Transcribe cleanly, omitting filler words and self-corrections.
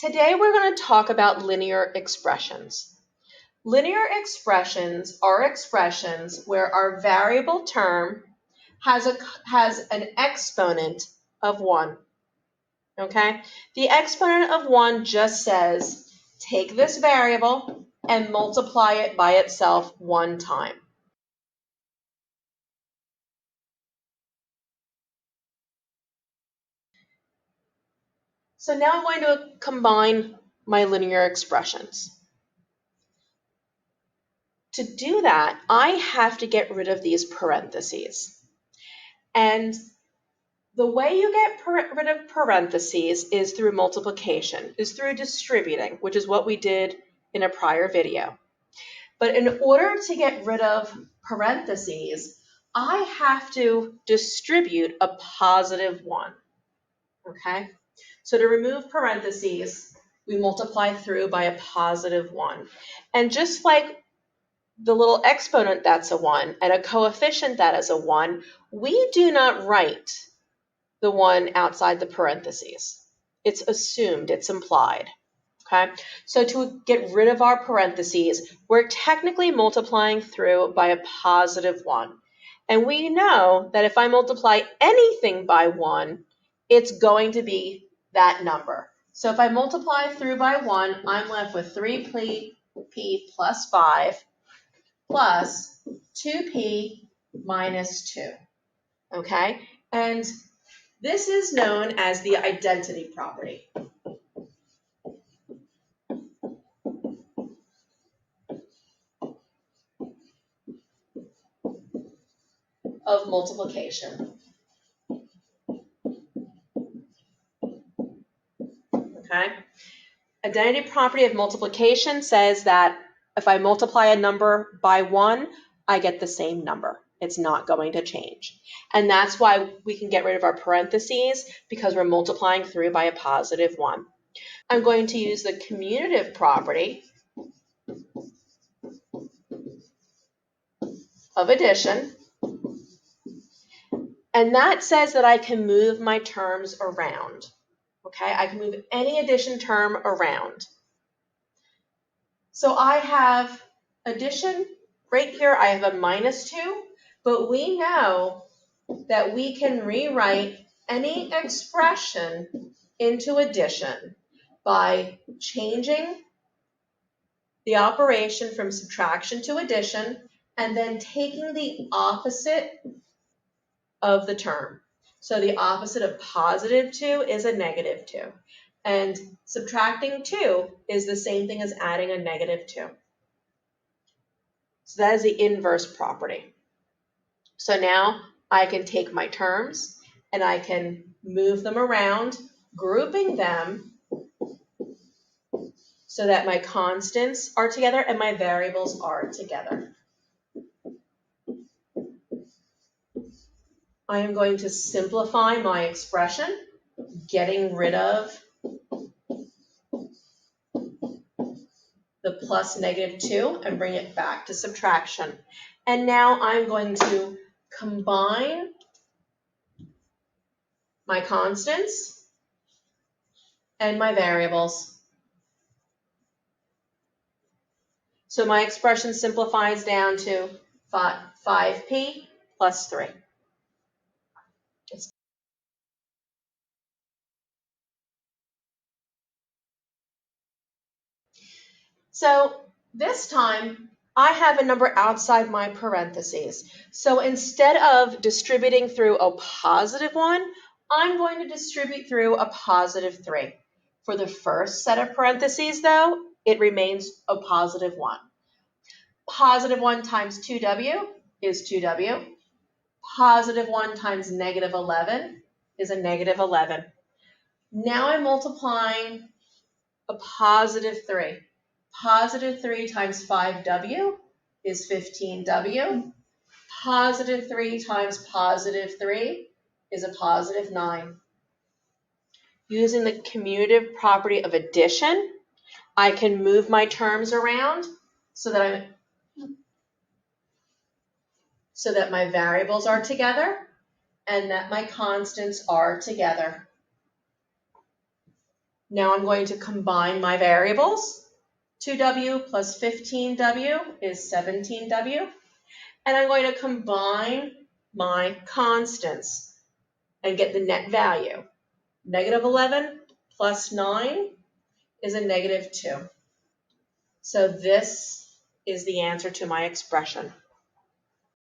Today we're going to talk about linear expressions. Linear expressions are expressions where our variable term has an exponent of 1. Okay? The exponent of 1 just says take this variable and multiply it by itself 1 time. So now I'm going to combine my linear expressions. To do that, I have to get rid of these parentheses. And the way you get rid of parentheses is through multiplication, is through distributing, which is what we did in a prior video. But in order to get rid of parentheses, I have to distribute a positive 1. Okay? So to remove parentheses, we multiply through by a positive 1. And just like the little exponent that's a 1 and a coefficient that is a 1, we do not write the 1 outside the parentheses. It's assumed, it's implied. Okay? So to get rid of our parentheses, we're technically multiplying through by a positive 1. And we know that if I multiply anything by 1, it's going to be that number. So if I multiply through by 1, I'm left with 3p plus 5 plus 2p minus 2. Okay? And this is known as the identity property. Of multiplication. Okay? Identity property of multiplication says that if I multiply a number by 1, I get the same number. It's not going to change. And that's why we can get rid of our parentheses, because we're multiplying through by a positive 1. I'm going to use the commutative property of addition. And that says that I can move my terms around. Okay, I can move any addition term around. So I have addition, right here I have a minus 2, but we know that we can rewrite any expression into addition by changing the operation from subtraction to addition and then taking the opposite of the term. So the opposite of positive 2 is a negative 2. And subtracting 2 is the same thing as adding a negative 2. So that is the inverse property. So now I can take my terms and I can move them around, grouping them so that my constants are together and my variables are together. I am going to simplify my expression, getting rid of the plus negative 2 and bring it back to subtraction. And now I'm going to combine my constants and my variables. So my expression simplifies down to 5p plus 3. So this time, I have a number outside my parentheses. So instead of distributing through a positive 1, I'm going to distribute through a positive 3. For the first set of parentheses, though, it remains a positive 1. Positive 1 times 2w is 2w. Positive 1 times negative 11 is a negative 11. Now I'm multiplying a positive 3. Positive 3 times 5w is 15w. Positive 3 times positive 3 is a positive 9. Using the commutative property of addition, I can move my terms around so that my variables are together and that my constants are together. Now I'm going to combine my variables. 2w plus 15w is 17w. And I'm going to combine my constants and get the net value. Negative 11 plus 9 is a negative 2. So this is the answer to my expression.